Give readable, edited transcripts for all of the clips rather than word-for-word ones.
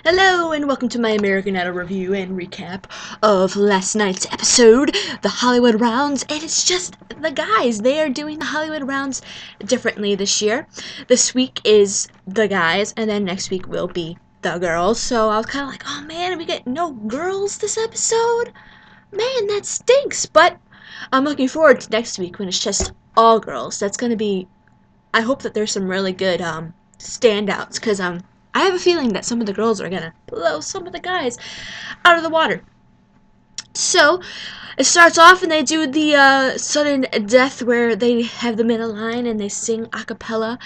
Hello and welcome to my American Idol review and recap of last night's episode, the Hollywood Rounds, and it's just the guys. They are doing the Hollywood Rounds differently this year. This week is the guys, and then next week will be the girls. So I was kind of like, oh man, we get no girls this episode? Man, that stinks, but I'm looking forward to next week when it's just all girls. That's going to be, I hope that there's some really good standouts, because I have a feeling that some of the girls are gonna blow some of the guys out of the water. So it starts off and they do the sudden death where they have them in a line and they sing a cappella,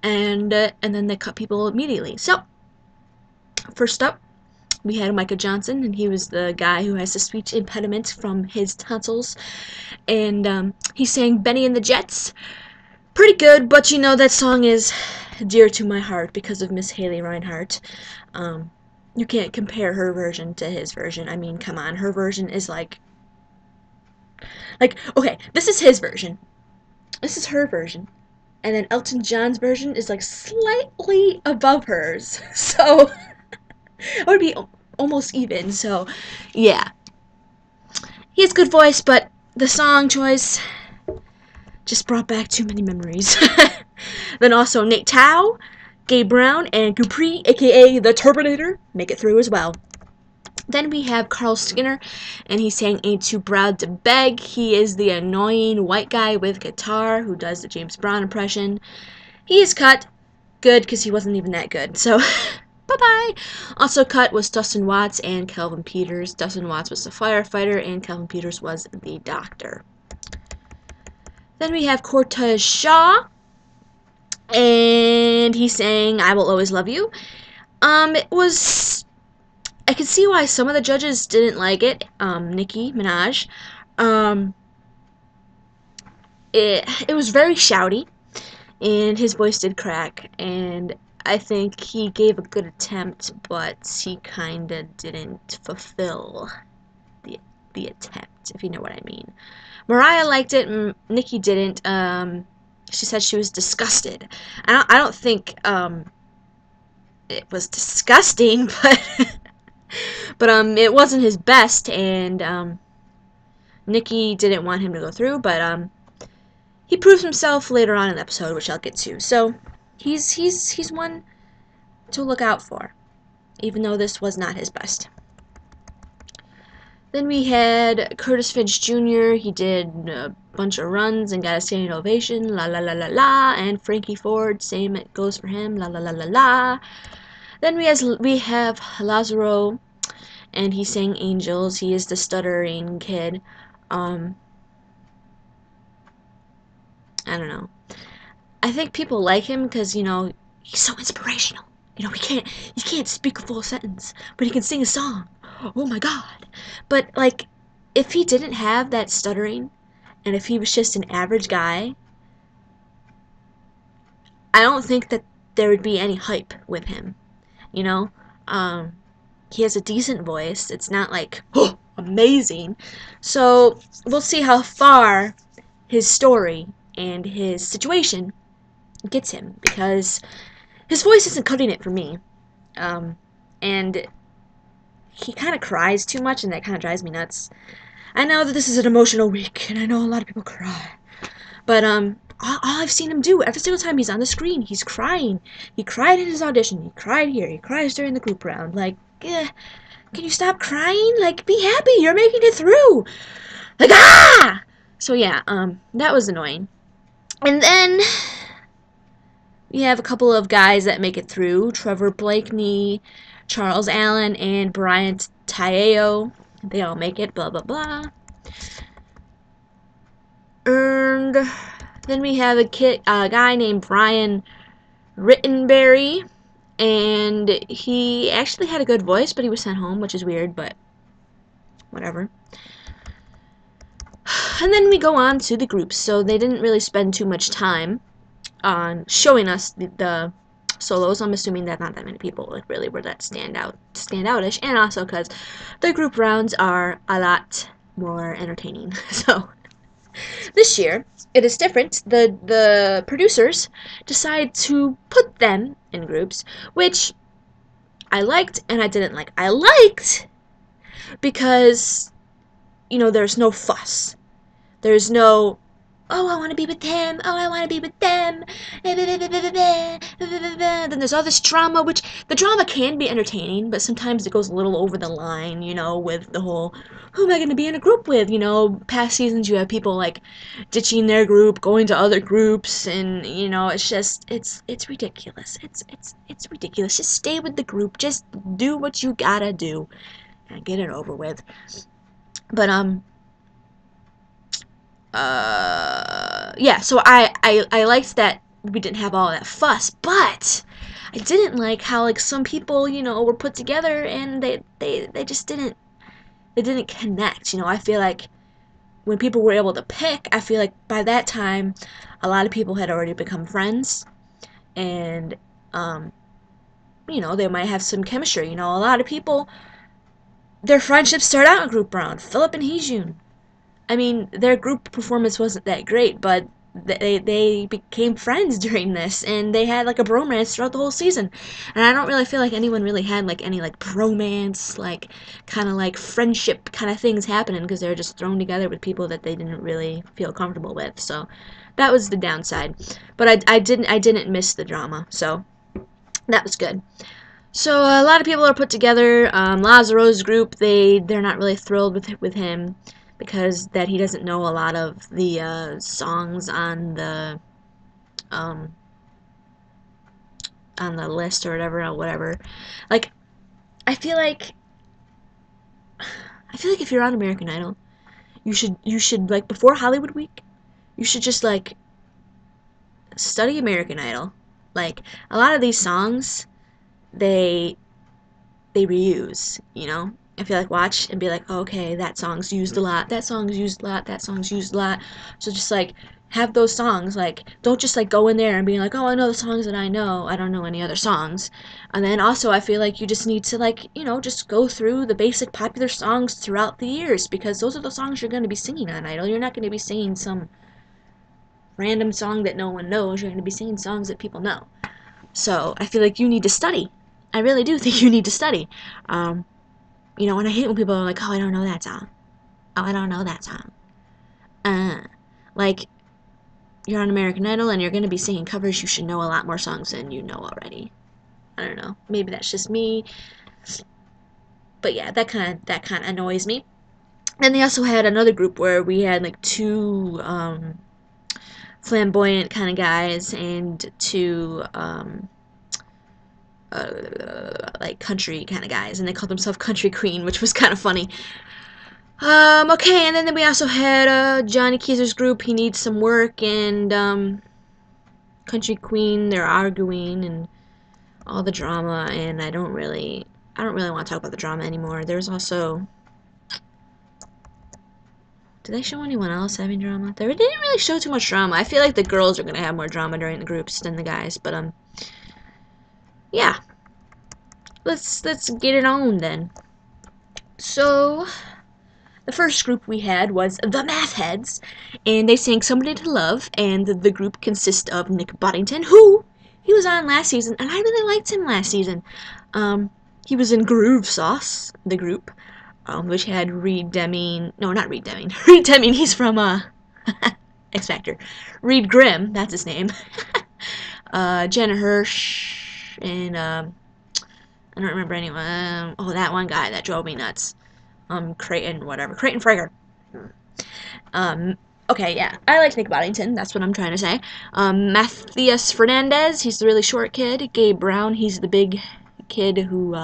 and then they cut people immediately. So first up, we had Micah Johnson, and he was the guy who has the speech impediment from his tonsils, and he sang Benny and the Jets. Pretty good, but you know that song is dear to my heart because of Miss Haley Reinhart. You can't compare her version to his version. I mean, come on, her version is like, okay, this is his version. This is her version. And then Elton John's version is like slightly above hers. So, it would be almost even. So, yeah. He has good voice, but the song choice just brought back too many memories. Then also Nate Tao, Gabe Brown, and Capri, aka the Turbinator, make it through as well. Then we have Carl Skinner, and he sang Ain't Too Proud to Beg. He is the annoying white guy with guitar who does the James Brown impression. He is cut. Good, because he wasn't even that good. So, bye-bye. Also cut was Dustin Watts and Calvin Peters. Dustin Watts was the firefighter, and Calvin Peters was the doctor. Then we have Cortez Shaw, and he sang I Will Always Love You. I could see why some of the judges didn't like it. Nicki Minaj. It was very shouty, and his voice did crack, and I think he gave a good attempt, but he kinda didn't fulfill the attempt, if you know what I mean. Mariah liked it, Nicki didn't. She said she was disgusted. I don't think it was disgusting, but it wasn't his best, and Nicki didn't want him to go through, but he proves himself later on in the episode, which I'll get to. So he's one to look out for, even though this was not his best. Then we had Curtis Finch Jr. He did a bunch of runs and got a standing ovation, la la la la la, and Frankie Ford, same it goes for him, la la la la la. Then we have Lazaro, and he sang Angels. He is the stuttering kid. I don't know. I think people like him because, you know, he's so inspirational. You know, he can't speak a full sentence, but he can sing a song. Oh my god. But, like, if he didn't have that stuttering, and if he was just an average guy, I don't think that there would be any hype with him. You know? He has a decent voice. It's not like, oh, amazing. So, we'll see how far his story and his situation gets him, because his voice isn't cutting it for me. And he kind of cries too much, and that kind of drives me nuts. I know that this is an emotional week, and I know a lot of people cry. But, all I've seen him do, every single time he's on the screen, he's crying. He cried in his audition, he cried here, he cries during the group round. Like, can you stop crying? Like, be happy, you're making it through. Like, ah! So, yeah, that was annoying. And then we have a couple of guys that make it through. Trevor Blakeney, Charles Allen, and Bryant Taeo. They all make it, blah, blah, blah. And then we have a guy named Brian Rittenberry, and he actually had a good voice, but he was sent home, which is weird, but whatever. And then we go on to the groups, so they didn't really spend too much time on showing us the solos. I'm assuming that not that many people like really were that standoutish, and also because the group rounds are a lot more entertaining. So this year it is different. The producers decide to put them in groups, which I liked and I didn't like. I liked because, you know, there's no fuss. There's no, oh, I want to be with him. Oh, I want to be with them. Then there's all this drama, which the drama can be entertaining, but sometimes it goes a little over the line, you know, with the whole, who am I going to be in a group with? You know, past seasons you have people like ditching their group, going to other groups, and you know, it's just it's ridiculous. It's ridiculous. Just stay with the group. Just do what you gotta do and get it over with. But yeah, so I liked that we didn't have all that fuss, but I didn't like how, like, some people, you know, were put together and they just didn't connect. You know, I feel like when people were able to pick, I feel like by that time a lot of people had already become friends, and you know, they might have some chemistry. You know, a lot of people, their friendships start out in group round. Philip and Heejun, I mean, their group performance wasn't that great, but they became friends during this, and they had like a bromance throughout the whole season. And I don't really feel like anyone really had like any like bromance, like kind of like friendship kind of things happening, because they were just thrown together with people that they didn't really feel comfortable with. So that was the downside. But I didn't miss the drama, so that was good. So a lot of people are put together. Lazaro's group, they're not really thrilled with him, because that he doesn't know a lot of the songs on the list or whatever. Like, I feel like if you're on American Idol, you should like, before Hollywood Week, you should just like study American Idol. Like, a lot of these songs, they reuse, you know? I feel like watch and be like, oh, okay, that song's used a lot, that song's used a lot, that song's used a lot. So just like have those songs, like, don't just like go in there and be like, oh, I know the songs that I know, I don't know any other songs. And then also I feel like you just need to, like, you know, just go through the basic popular songs throughout the years, because those are the songs you're going to be singing on Idol. You're not going to be singing some random song that no one knows. You're going to be singing songs that people know. So I feel like you need to study. I really do think you need to study. You know, and I hate when people are like, oh, I don't know that song. Oh, I don't know that song. Like, you're on American Idol and you're going to be singing covers. You should know a lot more songs than you know already. I don't know. Maybe that's just me. But yeah, that kind of annoys me. Then they also had another group where we had like two flamboyant kind of guys and two like country kind of guys, and they called themselves Country Queen, which was kind of funny. Okay, and then we also had Johnny Keezer's group. He needs some work, and Country Queen, they're arguing and all the drama, and I don't really want to talk about the drama anymore. There's also, did they show anyone else having drama? They didn't really show too much drama. I feel like the girls are gonna have more drama during the groups than the guys, but yeah. Let's get it on then. So the first group we had was the Math Heads, and they sang Somebody to Love, and the group consists of Nick Boddington, who he was on last season, and I really liked him last season. He was in Groove Sauce, the group, which had Reed Deming. No, not Reed Deming. Reed Deming, he's from X Factor. Reed Grimm, that's his name. Jenna Hirsch, and I don't remember anyone. Oh, that one guy that drove me nuts. Creighton, whatever. Creighton Frager. Okay, yeah. I like Nick Boddington. That's what I'm trying to say. Matheus Fernandes, he's the really short kid. Gabe Brown, he's the big kid who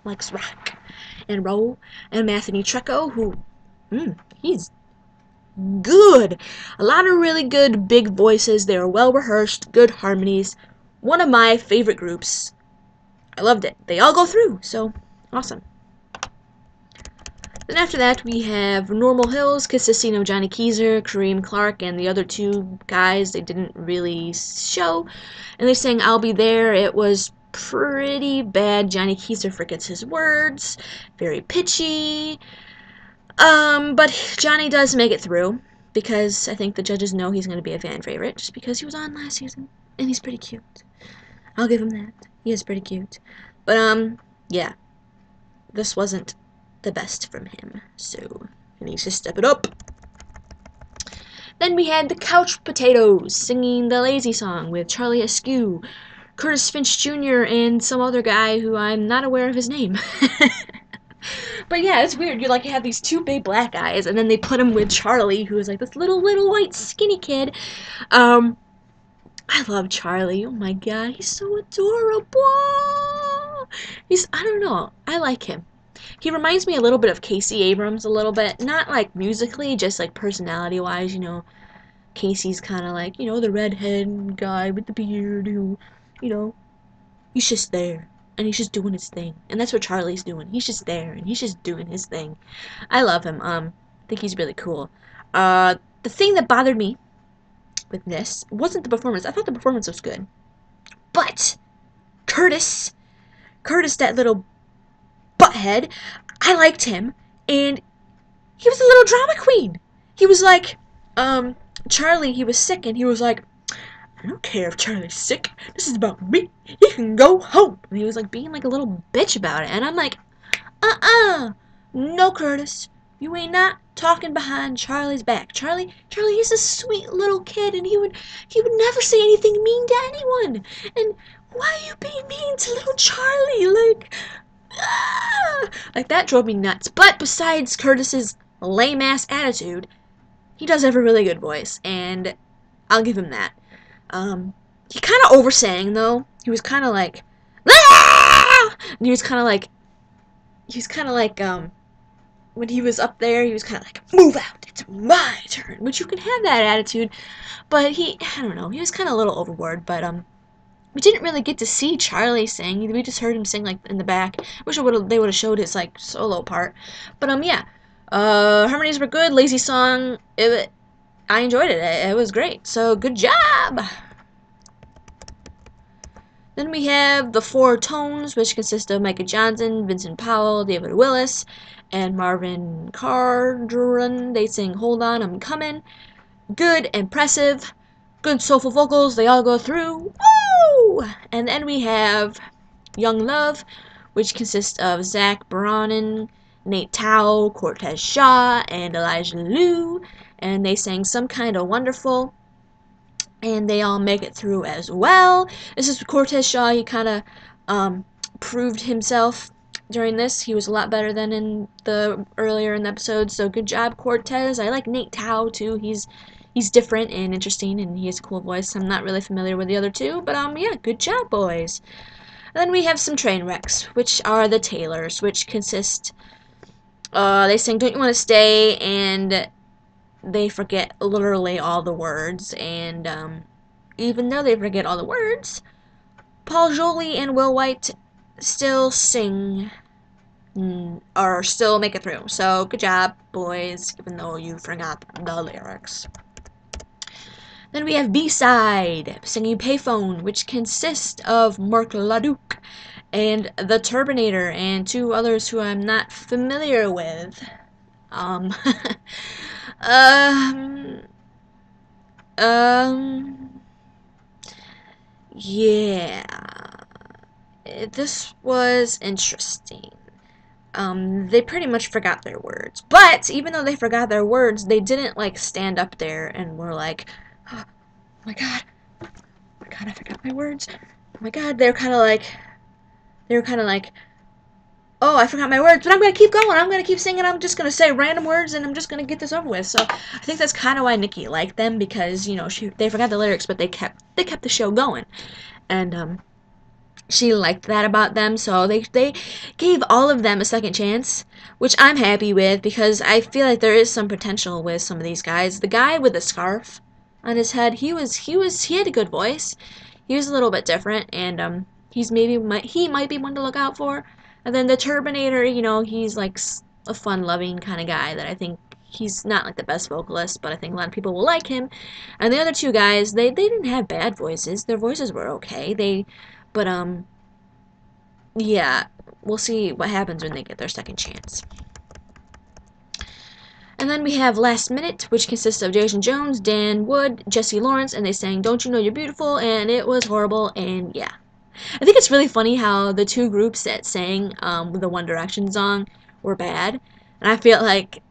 likes rock and roll. And Mathenee Trecco, who, he's good. A lot of really good big voices. They were well rehearsed, good harmonies. One of my favorite groups. I loved it. They all go through, so awesome. Then after that, we have Normal Hills, consisting of Johnny Keezer, Kareem Clark, and the other two guys they didn't really show. And they sang I'll Be There. It was pretty bad. Johnny Keezer forgets his words. Very pitchy. But Johnny does make it through, because I think the judges know he's going to be a fan favorite, just because he was on last season. And he's pretty cute. I'll give him that. He is pretty cute. But, yeah. This wasn't the best from him, so he needs to step it up. Then we had the Couch Potatoes singing the Lazy Song with Charlie Askew, Curtis Finch Jr., and some other guy who I'm not aware of his name. But yeah, it's weird. You have these two big black guys, and then they put him with Charlie, who is like this little white skinny kid. I love Charlie. Oh my god, he's so adorable. I don't know, I like him. He reminds me a little bit of Casey Abrams a little bit. Not like musically, just like personality-wise, Casey's kind of like, the redhead guy with the beard who, he's just there. And he's just doing his thing. And that's what Charlie's doing. He's just there, and he's just doing his thing. I love him. I think he's really cool. The thing that bothered me with this wasn't the performance. I thought the performance was good. But Curtis, that little butthead, I liked him. And he was a little drama queen. He was like, Charlie, he was sick, and he was like, I don't care if Charlie's sick. This is about me. He can go home. And he was like being like a little bitch about it. And I'm like, no, Curtis. You ain't not talking behind Charlie's back. Charlie, he's a sweet little kid, and he would never say anything mean to anyone. And why are you being mean to little Charlie? Like that drove me nuts. But besides Curtis's lame ass attitude, he does have a really good voice, and I'll give him that. He kind of oversang, though. He was kind of like, ah! And he was kind of like, when he was up there, he was kind of like, move out, it's my turn. Which you can have that attitude, but I don't know, he was kind of a little overboard, but, we didn't really get to see Charlie sing. We just heard him sing, like, in the back. Wish they would have showed his, like, solo part. But, yeah. Harmonies were good. Lazy Song, I enjoyed it. It was great. So, good job! Then we have the Four Tones, which consist of Micah Johnson, Vincent Powell, David Willis, and Marvin Calderon. They sing Hold On, I'm Coming. Good, impressive, good soulful vocals. They all go through. Woo! And then we have Young Love, which consists of Zach Bronin, Nate Tao, Cortez Shaw, and Elijah Liu. And they sang Some Kind of Wonderful. And they all make it through as well. This is Cortez Shaw. He kind of proved himself during this. He was a lot better than earlier in the episode. So good job, Cortez. I like Nate Tao too. He's different and interesting, and he has a cool voice. I'm not really familiar with the other two, but yeah, good job, boys. And then we have some train wrecks, which are the Taylors, which consist. They sing "Don't You Want to Stay," and they forget literally all the words, and even though they forget all the words, Paul Jolley and Will White still sing, or still make it through. So good job, boys, even though you forgot the lyrics. Then we have B-side, singing Payphone, which consists of Mark LaDuke and the Turbinator and two others who I'm not familiar with. Yeah, this was interesting. They pretty much forgot their words, but even though they forgot their words, they didn't like stand up there and were like, oh my god, I forgot my words. Oh my god, they were kind of like, oh, I forgot my words, but I'm going to keep going. I'm going to keep singing. I'm just going to say random words, and I'm just going to get this over with. So I think that's kind of why Nikki liked them, because, they forgot the lyrics, but they kept the show going. And, she liked that about them, so they gave all of them a second chance, which I'm happy with, because I feel like there is some potential with some of these guys. The guy with the scarf on his head, he had a good voice. He was a little bit different, and, he might be one to look out for. And then the Turbinator, he's like a fun-loving kind of guy that I think he's not like the best vocalist, but I think a lot of people will like him. And the other two guys, they didn't have bad voices. Their voices were okay. But yeah, we'll see what happens when they get their second chance. And then we have Last Minute, which consists of Jason Jones, Dan Wood, Jessie Lawrence, and they sang Don't You Know You're Beautiful, and it was horrible, and yeah. I think it's really funny how the two groups that sang the One Direction song were bad. And I feel like,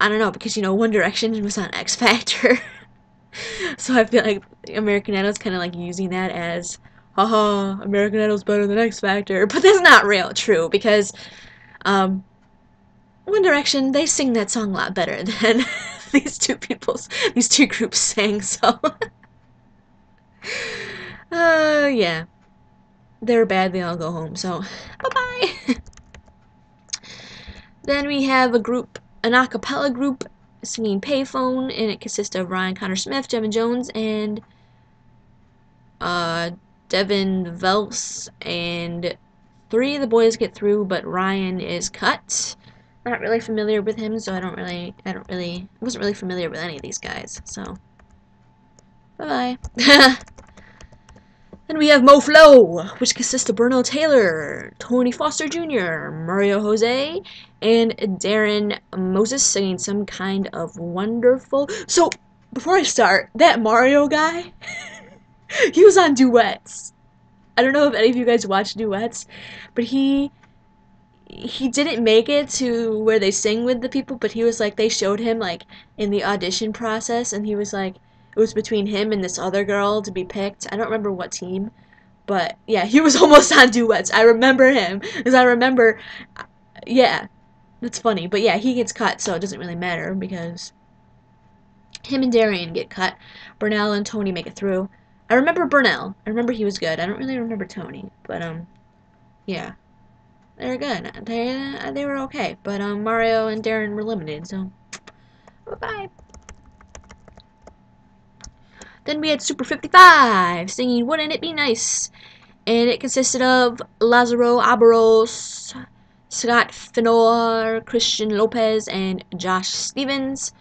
I don't know, because, you know, One Direction was on X Factor. So I feel like American Idol's kind of like using that as, haha, American Idol's better than X Factor. But that's not real true, because One Direction, they sing that song a lot better than these two groups sang, so. Yeah. They're bad, they all go home, so bye-bye. Then we have an a cappella group singing Payphone, and it consists of Ryan Connor Smith, Devin Jones, and Devin, Valez, and 3 of the boys get through, but Ryan is cut. Not really familiar with him, so I wasn't really familiar with any of these guys, so bye-bye. Then we have Mo Flow, which consists of Bruno Taylor, Tony Foster Jr., Mario Jose, and Darren Moses singing some kind of wonderful... So, before I start, that Mario guy, he was on Duets. I don't know if any of you guys watch Duets, but he didn't make it to where they sing with the people, but he was like, they showed him like in the audition process, and he was like, it was between him and this other girl to be picked. I don't remember what team, but yeah, he was almost on Duets. I remember him, because I remember, yeah, that's funny, but yeah, he gets cut, so it doesn't really matter, because him and Darian get cut. Burnell and Tony make it through. I remember Burnell. I remember he was good. I don't really remember Tony, but yeah. They were good. They were okay. But Mario and Darren were limited, so bye-bye. Then we had Super 55 singing Wouldn't It Be Nice? And it consisted of Lazaro Abaros, Scott Fenor, Christian Lopez, and Josh Stevens.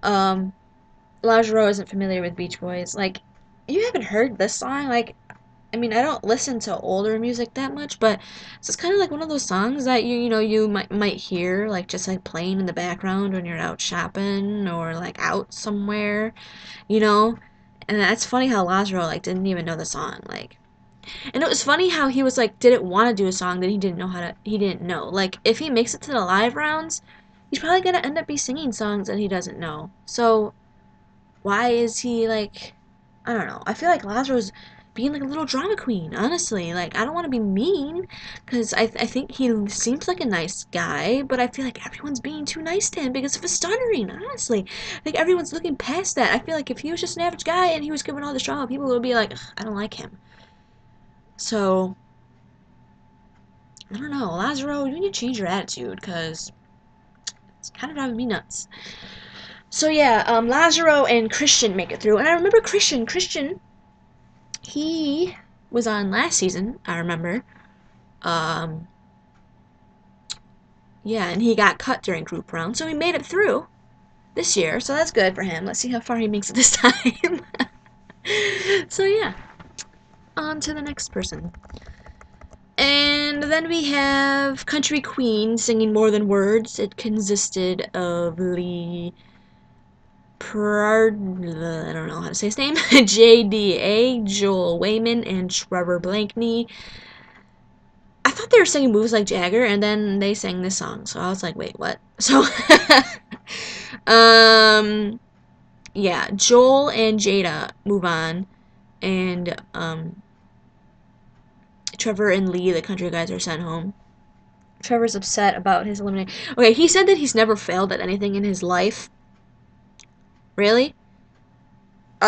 Lazaro isn't familiar with Beach Boys. Like, you haven't heard this song? Like, I mean, I don't listen to older music that much, but it's kind of like one of those songs that you might hear, like, just like playing in the background when you're out shopping or like out somewhere, you know. And that's funny how Lazaro like didn't even know the song, like. And it was funny how he was like didn't want to do a song that he didn't know. Like, if he makes it to the live rounds, he's probably gonna end up be singing songs that he doesn't know. So why is he like, I don't know. I feel like Lazaro's being like a little drama queen, honestly. Like, I don't want to be mean, because I think he seems like a nice guy, but I feel like everyone's being too nice to him because of his stuttering, honestly. Like, everyone's looking past that. I feel like if he was just an average guy and he was giving all this drama, people would be like, I don't like him. So, I don't know. Lazaro, you need to change your attitude, because it's kind of driving me nuts. So, yeah, Lazaro and Christian make it through. And I remember Christian, he was on last season, I remember. Yeah, and he got cut during group round, so he made it through this year, so that's good for him. Let's see how far he makes it this time. So, yeah. On to the next person. And then we have Country Queen singing More Than Words. It consisted of Lee I don't know how to say his name, JDA, Joel Wayman, and Trevor Blankney. I thought they were singing Moves Like Jagger, and then they sang this song, so I was like, wait, what? So, yeah, Joel and Jada move on, and, Trevor and Lee, the country guys, are sent home. Trevor's upset about his elimination. Okay, he said that he's never failed at anything in his life. Really? You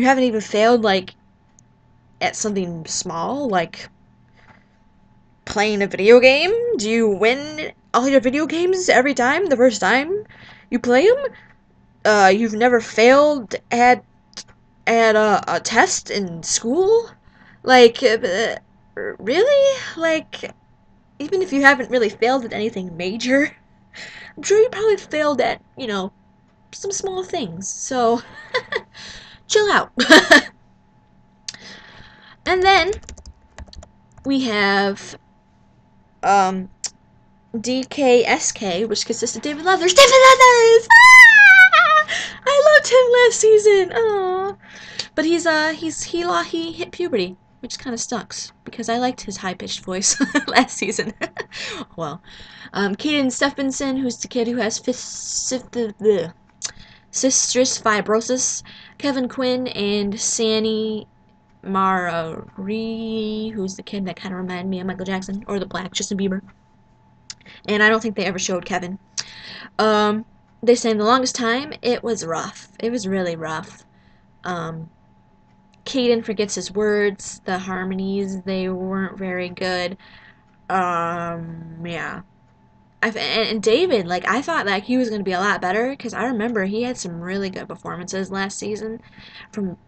haven't even failed, like, at something small, like playing a video game? Do you win all your video games every time, the first time you play them? You've never failed at a test in school? Like, really? Like, even if you haven't really failed at anything major, I'm sure you probably failed at, you know, some small things, so chill out. And then we have DKSK, which consists of David Leathers. David Leathers! Ah! I loved him last season. Oh, But he hit puberty, which kind of sucks because I liked his high-pitched voice last season. Well, Kayden Stephenson, who's the kid who has cystic fibrosis, Kevin Quinn, and Sanni Marie, who's the kid that kind of reminded me of Michael Jackson, or the Black Justin Bieber. And I don't think they ever showed Kevin. They sang the longest time. It was rough. It was really rough. Kayden forgets his words. The harmonies, they weren't very good. Yeah. And David, like, I thought that he was going to be a lot better, because I remember he had some really good performances last season.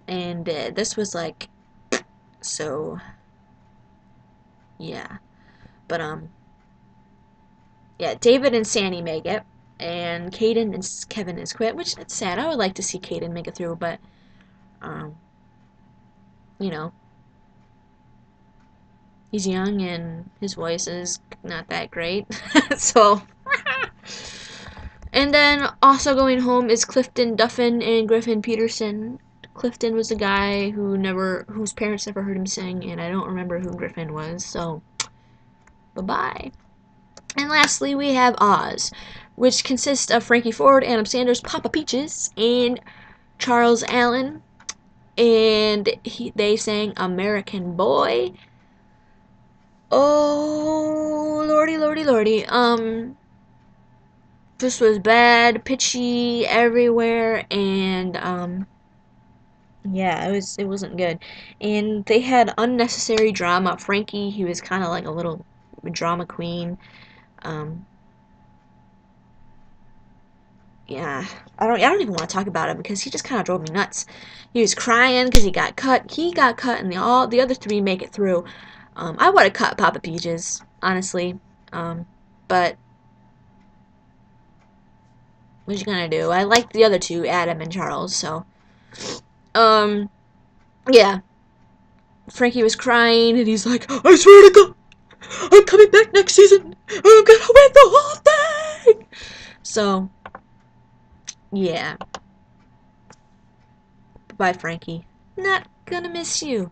This was like, so, yeah. But, yeah, David and Sanni make it, and Kayden and Kevin is quit, which it's sad. I would like to see Kayden make it through, but, you know, he's young and his voice is not that great, so. And then also going home is Clifton Duffin and Griffin Peterson. Clifton was a guy whose parents never heard him sing, and I don't remember who Griffin was, so bye-bye. And lastly, we have Oz, which consists of Frankie Ford, Adam Sanders, Papa Peaches, and Charles Allen. And they sang American Boy. Oh, lordy, lordy, lordy. This was bad, pitchy everywhere, and, yeah, it wasn't good. And they had unnecessary drama. Frankie, he was kind of like a little drama queen. Yeah, I don't even want to talk about him because he just kind of drove me nuts. He was crying because he got cut. He got cut, and the other three make it through. I would have cut Papa Peaches, honestly. But what you gonna do? I liked the other two, Adam and Charles. So, yeah. Frankie was crying, and he's like, "I swear to God, I'm coming back next season. I'm gonna win the whole thing." So, yeah. Bye, Frankie. Not gonna miss you.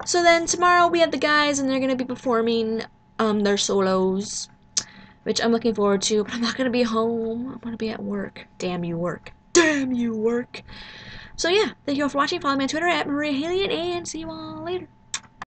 So then tomorrow we have the guys, and they're gonna be performing their solos, which I'm looking forward to. But I'm not gonna be home. I'm gonna be at work. Damn you, work. Damn you, work. So yeah, thank you all for watching. Follow me on Twitter at MariaHalien, and see you all later.